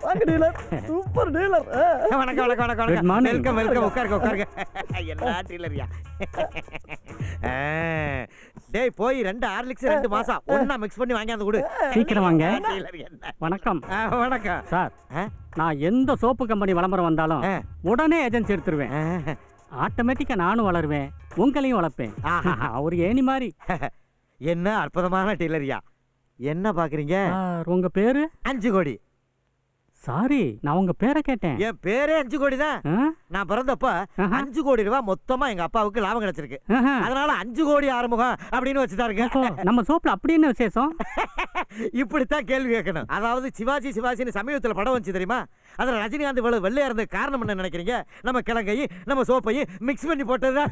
வாங்க dealer, super dealer. வணக்கம் வணக்கம் வணக்கம். Welcome welcome. உட்காருங்க உட்காருங்க. என்ன டீலர்யா? டேய் போய் 2 ஹார்லிக்ஸ் 2 மாசா ஒண்ணா மிக்ஸ் பண்ணி வாங்கி வந்து கொடு. சீக்கிரம் வாங்க. டீலர் என்ன? வணக்கம். வணக்கம் சார். நான் எந்த சோப்பு கம்பெனி விளம்பரம் வந்தாலும் உடனே ஏஜென்சி எடுத்துருவேன். ஆட்டோமேட்டிக்கா நானும் வளருவேன், உங்களையும் வளர்ப்பேன். ஒரு ஏணி மாதிரி. என்ன அற்புதமான டீலர்யா. என்ன பாக்குறீங்க? உங்க பேரு? 5 கோடி. சாரி, நான் உங்க பேரை கேட்டேன். என் பேரே 5 கோடி தான். நான் பிறந்தப்ப 5 கோடி ரூபாய் மொத்தமா எங்க அப்பாவுக்கு லாபம் கிடைச்சிருக்கு. அதனால 5 கோடி ஆறுமுகம் அப்படின்னு வச்சுட்டாருங்க. நம்ம சோப்புல அப்படி என்ன விசேஷம்? இப்படித்தான் கேள்வி கேட்கணும். அதாவது சிவாஜி சிவாஜின்னு சமீபத்தில் படம் வந்துச்சு தெரியுமா? அதுல ரஜினிகாந்த் இவ்வளவு வெள்ளையா இருந்த காரணம் என்ன நினைக்கிறீங்க? நம்ம கிழங்கையும் நம்ம சோப்பையும் மிக்ஸ் பண்ணி போட்டதுதான்.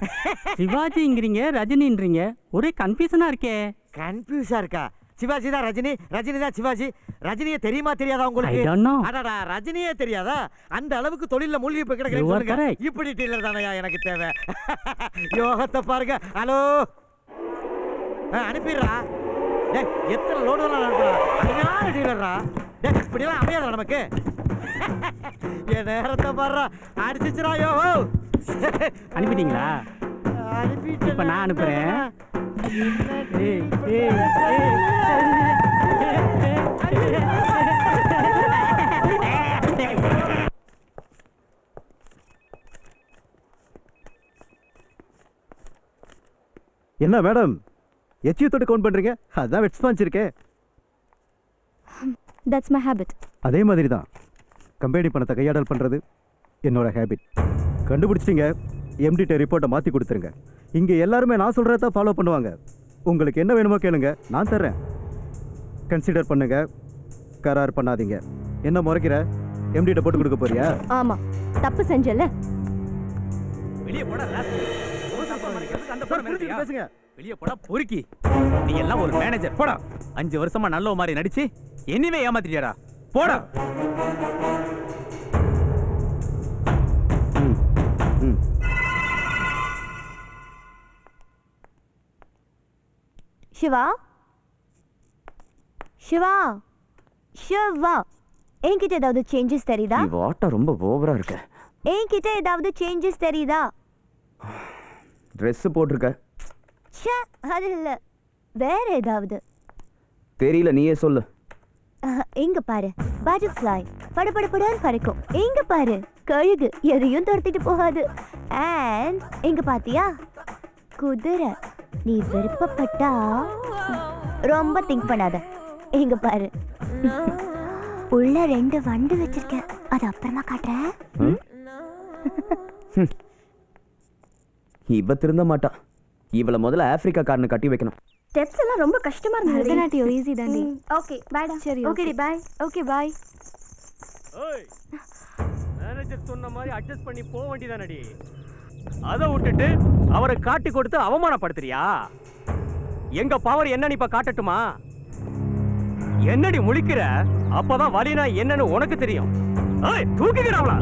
சிவாஜிங்கிறீங்க, ரஜினின்றீங்க, ஒரே கன்ஃபியூஷனா இருக்கே. கன்ஃபியூஸா இருக்கா? சிவாஜி தான் ரஜினி, ரஜினி தான் சிவாஜி. ரஜினியே தெரியுமா தெரியாதா உங்களுக்கு? அடடா, ரஜினியே தெரியாதா? அந்த அளவுக்கு தொழில மூழ்கி போய் கிடக்குறீங்க. இப்படி டீலர் தானயா எனக்கு தேவை. யோகத்தை பாருங்க. ஹலோ, அனுப்பிடுறா. எத்தனை லோடு தான் அனுப்புறா? டீலர்ரா, இப்படிலாம் அமையாதா நமக்கு? என் நேரத்தை பாடுறா, அடிச்சிச்சுரா. யோ அனுப்பிட்டீங்களா? அனுப்பிட்டு இப்ப நான் அனுப்புறேன். என்ன மேடம் எச்சியத்தோட கவுண்ட் பண்றீங்க? அதான் வெட் ஸ்பாஞ்ச் இருக்கே. That's my habit. அதே மாதிரி தான் கம்பெனி பணத்தை கையாடல் பண்றது என்னோட ஹேபிட். கண்டுபிடிச்சிட்டீங்க. எம்டிட்ட ரிப்போர்ட்டை மாற்றி கொடுத்துருங்க. இங்கே எல்லாருமே நான் சொல்கிறத ஃபாலோ பண்ணுவாங்க. உங்களுக்கு என்ன வேணுமோ கேளுங்க, நான் தர்றேன். கன்சிடர் பண்ணுங்க, கரார் பண்ணாதீங்க. என்ன முறைக்கிற? எம்டிட்ட போட்டு கொடுக்க போறியா? ஆமா, தப்பு செஞ்சல. வெளியே போடா. பேசுங்க. வெளியே போடா பொறுக்கி. நீ எல்லாம் ஒரு மேனேஜர் போடா. 5 வருஷமா நல்ல மாதிரி நடிச்சு இனிமே ஏமாத்திட்டியாடா. போடா. சிவா, சிவா, சிவா, என்கிட்ட ஏதாவது சேஞ்சஸ் தெரியுதா? நீ வாட்டா ரொம்ப ஓவரா இருக்க. என்கிட்ட ஏதாவது சேஞ்சஸ் தெரியுதா? ட்ரெஸ் போட்டிருக்க. ச்சே, அது இல்ல, வேற ஏதாவது. தெரியல, நீயே சொல்லு. இங்க பாரு, பட்டர்ஃப்ளை படபடபடன்னு பறக்கும். இங்க பாரு, கழுகு எதையும் துரத்திட்டு போகாது. அண்ட் இங்க பாத்தியா, குதிரை. நீ விருப்பப்பட்டா ரொம்ப திங்க் பண்ணாத. இங்க பாரு, உள்ள 2 வண்டு வச்சிருக்கேன். அது அப்புறமா காட்டுறேன். இவ திருந்த மாட்டா. இவள முதல்ல ஆப்பிரிக்கா காரனை கட்டி வைக்கணும். ஸ்டெப்ஸ் எல்லாம் ரொம்ப கஷ்டமா இருந்தது. பரதநாட்டியம் ஈஸி தானே. ஓகே பைடா. சரி, ஓகே டி, பை. Okay bye. ஓய், மேனேஜர் சொன்ன மாதிரி அட்ஜஸ்ட் பண்ணி போக வேண்டியதானடி. அதை விட்டுட்டு அவரை காட்டி கொடுத்து அவமானப்படுத்துறியா? எங்க பவர் என்னன்னு இப்ப காட்டட்டுமா? என்னடி முழிக்கிற? அப்பதான் வலினா என்னன்னு உனக்கு தெரியும். ஏய், தூக்கிக்கிறாங்களா?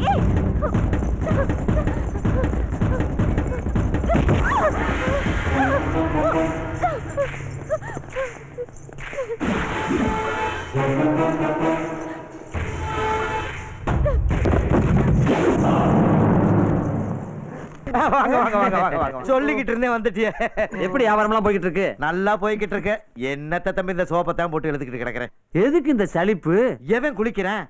சொல்லிக்கிட்டு இருந்தே வந்துட்டியே. எப்படி வியாபாரம்லாம் போய்கிட்டு இருக்கு? நல்லா போய்கிட்டு இருக்கு. என்னத்த தம்பி இந்த சோப்பை தான் போட்டு எழுதிக்கிட்டு கிடக்குறேன். எதுக்கு இந்த சலிப்பு? எவன் குளிக்கிறேன்?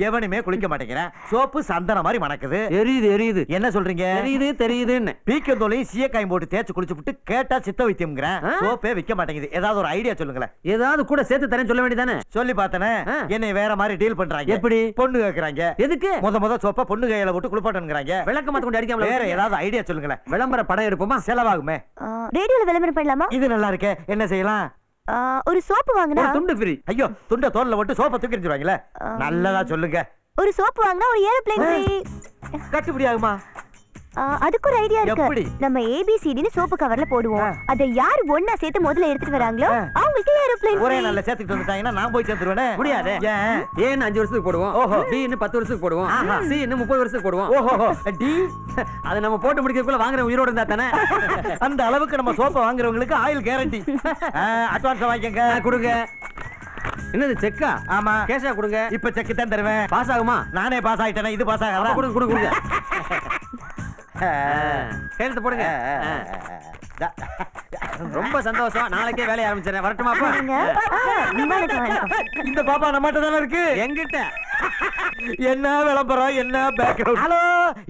எவனுமே குளிக்க மாட்டேங்கிறேன். சோப்பு சந்தன மாதிரி மணக்குது. எரியுது எரியுது. என்ன சொல்றீங்க? தெரியுது தெரியுதுன்னு பீக்கந்தோலையும் சீயக்காயும் போட்டு தேய்ச்சி குளிச்சு விட்டு கேட்டா சித்த வைத்தியம்ங்கிறேன். சோப்பே விற்க மாட்டேங்குது. ஏதாவது ஒரு ஐடியா சொல்லுங்களேன். ஏதாவது கூட சேர்த்து தரேன்னு சொல்ல வேண்டியதானே? சொல்லி பார்த்தனே, என்னை வேற மாதிரி டீல் பண்றாங்க. எப்படி? பொண்ணு கேக்குறாங்க. எதுக்கு? முத சோப்பா பொண்ணு கையில போட்டு குளிப்பாட்டணுங்கிறாங்க. விளக்க மாத்த கொண்டு அடிக்காம வேற ஏதாவது ஐடியா சொல்லுங்களேன். விளம்பர படம் எடுப்போமா? செலவாகுமே. ரேடியோல விளம்பரம் பண்ணலாமா? இது நல்லா இருக்கே, என்ன செய்யலாம்? ஒரு சோப்பு வாங்கினா துண்டு ஃப்ரீ. ஐயோ, துண்ட தோல்ல போட்டு சோப்பை தூக்கி எறிஞ்சிருவாங்களே. நல்லதா சொல்லுங்க. ஒரு சோப்பு வாங்கினா ஒரு ஏரோப்ளேன் ஃப்ரீ. கட்டுப்படி ஆகுமா? அதுக்கு ஒரு ஐடியா இருக்கு. எப்படி? நம்ம ஏபிசிடின்னு சோப்பு கவர்ல போடுவோம். அதை யார் ஒண்ணா சேர்த்து முதல்ல எடுத்துட்டு வராங்களோ அவங்களுக்கு ஏரோப்ளேன். ஒரே நல்ல சேர்த்துட்டு வந்துட்டாங்கன்னா நான் போய் சேர்த்துருவேனே. முடியாது. ஏன் 5 வருஷத்துக்கு போடுவோம். ஓஹோ. பி இன்னும் 10 வருஷத்துக்கு போடுவோம். சி இன்னும் 30 வருஷத்துக்கு போடுவோம். ஓஹோ. டி அதை நம்ம போட்டு முடிக்கிறதுக்குள்ள வாங்குற உயிரோட இருந்தா தானே. அந்த அளவுக்கு நம்ம சோப்பை வாங்குறவங்களுக்கு ஆயில் கேரண்டி. அட்வான்ஸ் வாங்கிக்கங்க. கொடுங்க. என்னது செக்கா? ஆமா. கேஷா கொடுங்க. இப்ப செக் தான் தருவேன். பாஸ் ஆகுமா? நானே பாஸ் ஆயிட்டேனா இது பாஸ் ஆகாதா? கொடுங்க கொடுங்க கொடுங்க. கையெழுத்து போடுங்க. ரொம்ப சந்தோஷம். நாளைக்கே வேலைய ஆரம்பிச்சறேன். வரட்டுமாப்பா? இந்த பாப்பா நம்மட்ட தான இருக்கு. எங்கிட்ட. என்ன விளம்பரம், என்ன பேக்ரவுண்ட். ஹலோ,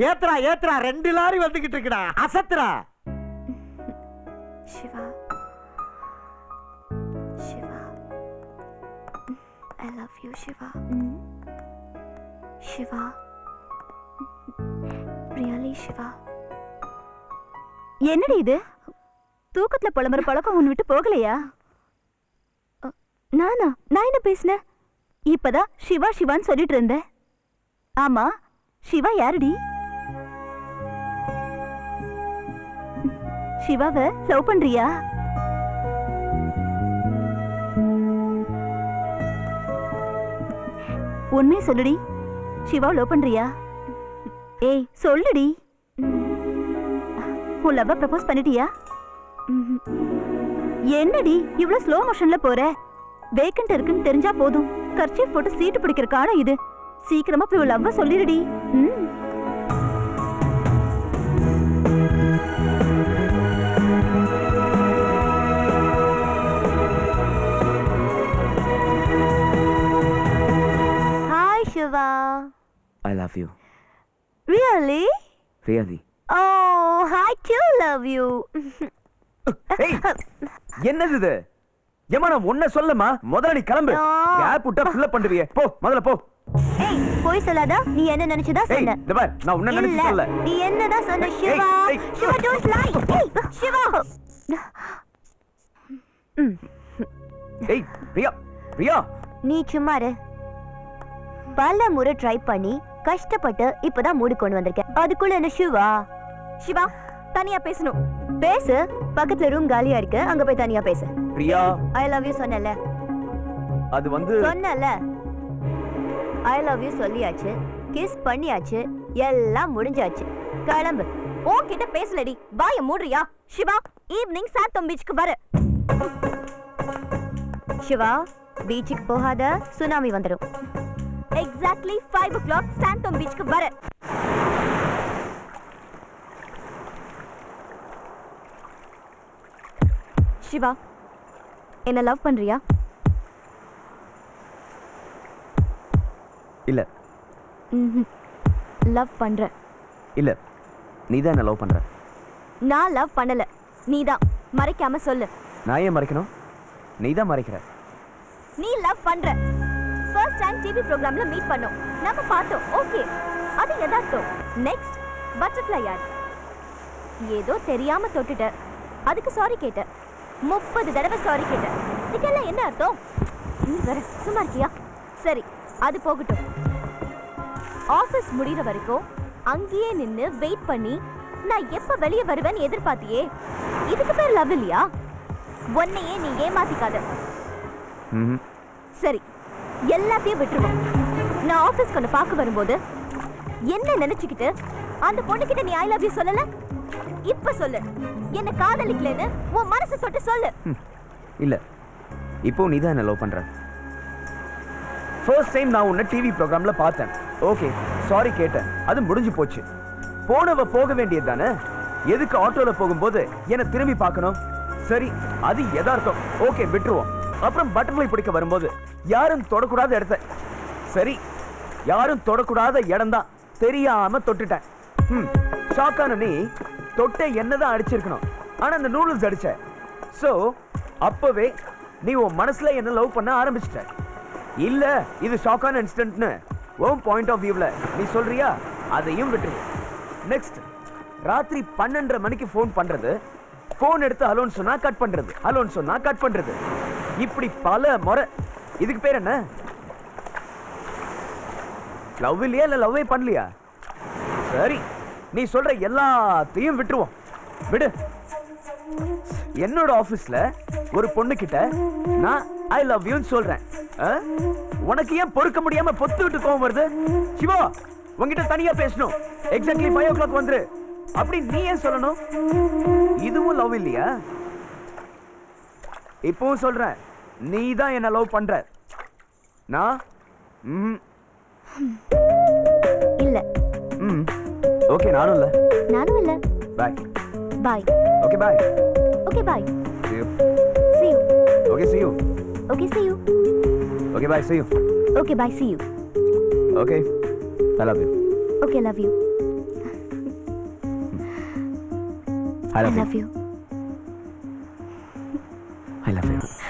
ஏத்ரா ஏத்ரா 2 லாரி வந்துகிட்டு இருக்குடா. அசத்ரா. Siva, Siva, I love you, Siva. Siva, really Siva. என்னடி இது? தூக்கத்துல புலம்புற பழக்கம் உன் விட்டு போகலையா? நான் என்ன பேசினேன்? இப்பதான் சிவா சிவான்னு சொல்லிட்டு இருந்தேன். ஆமா, சிவா யாருடி? சிவாவை லவ் பண்றியா? உண்மையை சொல்லுடி. சிவாவை லவ் பண்றியா? ஏய் சொல்லுடி. உன் லவ்வ ப்ரப்போஸ் பண்ணிட்டியா? என்னடி இவ்வளவு ஸ்லோ மோஷன்ல போற? வேக்கன்ட் இருக்குன்னு தெரிஞ்சா போதும். கர்ச்சீஃப் போட்டு சீட்டு பிடிக்கிற காலம் இது. சீக்கிரமா போய் உன் லவ்வ சொல்லிடுடி. Hi Siva. I love you. Really? Really? Oh, I too love you. ஏய், என்னது இது? ஏமா நான் ஒன்ன சொல்லமா? முதல்ல நீ கிளம்பு. கேப் விட்டா ஃபில் அப் பண்ணுவியே. போ, முதல்ல போ. ஏய், போய் சொல்லாத. நீ என்ன நினைச்சதா சொன்ன? இந்த பார், நான் உன்ன நினைச்சு சொல்லல. நீ என்னடா சொன்ன சிவா? Siva don't lie. ஏய், சிவா. ஏய், பிரியா. பிரியா. நீ சும்மா இரு. பல முறை ட்ரை பண்ணி கஷ்டப்பட்டு இப்பதான் மூடி கொண்டு வந்திருக்கேன். அதுக்குள்ள என்ன சிவா? சிவா, தனியா பேசணும். பேசு. பக்கத்துல ரூம் காலியா இருக்கு. அங்க போய் தனியா பேசு. பிரியா. I love you சொன்னல. அது வந்து சொன்னல. I love you சொல்லியாச்சு. கிஸ் பண்ணியாச்சு. எல்லாம் முடிஞ்சாச்சு. கிளம்பு. உன்கிட்ட பேசலடி. வாயை மூடுறியா? சிவா, ஈவினிங் சாத்தம் பீச்சுக்கு வர. சிவா, பீச்சுக்கு போகாத, சுனாமி வந்துடும். Exactly 5 o'clock சாந்தோம் பீச்சுக்கு வர. சிவா, என்ன லவ் பண்றியா? இல்ல. லவ் பண்ற? இல்ல. நீதான் என்ன லவ் பண்ற. நான் லவ் பண்ணல. நீதான். மறைக்காம சொல்லு. நான் ஏன் மறைக்கணும்? நீதான் மறைக்கிற. நீ லவ் பண்ற. ஃபர்ஸ்ட் டைம் டிவி ப்ரோகிராம்ல மீட் பண்ணோம். நம்ம பார்த்தோம். ஓகே, அது யதார்த்தம். நெக்ஸ்ட் பட்டர்ஃப்ளை யார்? ஏதோ தெரியாம தொட்டுட்ட. அதுக்கு சாரி கேட்ட. 30 தடவை சாரி கேட்ட. இதுக்கெல்லாம் என்ன அர்த்தம்? நீ வர சும்மா இருக்கியா? சரி, அது போகட்டும். ஆபீஸ் முடிகிற வரைக்கும் அங்கேயே நின்னு வெயிட் பண்ணி நான் எப்ப வெளியே வருவேன்னு எதிர்பார்த்தியே. இதுக்கு பேர் லவ் இல்லையா? உன்னையே நீ ஏமாத்திக்காத. சரி, எல்லாத்தையும் விட்டுருவோம். நான் ஆபீஸ்க்கு ஒன்று பார்க்க வரும்போது என்ன நினைச்சுக்கிட்டு அந்த பொண்ணுகிட்ட நீ ஐ லவ் யூ சொல்லல? இப்ப சொல்லு. என்ன காதலிக்கலன்னு உன் மனசை தொட்டு சொல்லு. இல்ல, இப்போ நீதான் என்ன லவ் பண்ற. ஃபர்ஸ்ட் டைம் நான் உன்னை டிவி ப்ரோகிராம்ல பார்த்தேன். ஓகே, சாரி கேட்டேன். அது முடிஞ்சு போச்சு. போனவ போக வேண்டியது தானே. எதுக்கு ஆட்டோல போகும்போது என்ன திரும்பி பார்க்கணும்? சரி, அது யதார்த்தம். ஓகே, விட்டுருவோம். அப்புறம் பட்டர்ஃப்ளை பிடிக்க வரும்போது யாரும் தொடக்கூடாத இடத்த, சரி யாரும் தொடக்கூடாத இடம் தான் தெரியாம தொட்டுட்டேன். ஷாக்கான நீ தொட்ட என்னதான் அடிச்சிருக்கணும். ஆனா அந்த நூடுல்ஸ் அடிச்ச. சோ அப்பவே நீ உன் மனசுல என்ன லவ் பண்ண ஆரம்பிச்சிட்ட. இல்ல இது ஷாக்கான இன்சிடென்ட்னு உன் பாயிண்ட் ஆஃப் வியூல நீ சொல்றியா? அதையும் விட்டுரு. நெக்ஸ்ட், ராத்திரி 12:30 மணிக்கு ஃபோன் பண்றது, ஃபோன் எடுத்து ஹலோன்னு சொன்னா கட் பண்றது, ஹலோன்னு சொன்னா கட் பண்றது, இப்படி பல முறை. இதுக்கு பேர் என்ன? லவ் இல்லையா? இல்ல லவ்வே பண்ணலையா? சரி, நீ சொல்ற எல்லாத்தையும் விட்டுருவோம். விடு. என்னோட ஆபீஸ்ல ஒரு பொண்ணு கிட்ட நான் ஐ லவ் யூ சொல்றேன். உனக்கு ஏன் பொறுக்க முடியாம பொத்து விட்டு கோவம் வருது? சிவா, உன்கிட்ட தனியா பேசணும். எக்ஸாக்ட்லி 5 o'clock வந்துரு. அப்படி நீ ஏன் சொல்லணும்? இதுவும் லவ் இல்லையா? இப்பவும் சொல்றேன், நீ தான் என்ன லவ் பண்ற. நான் ம் இல்ல. ம் ஓகே நானும் இல்ல. நானும் இல்ல. Bye. Bye. Okay bye. Okay bye. See you. See you. Okay see you. Okay see you. Okay bye see you. Okay bye see you. Okay. I love you. Okay love you. I I love you. love you. I love you.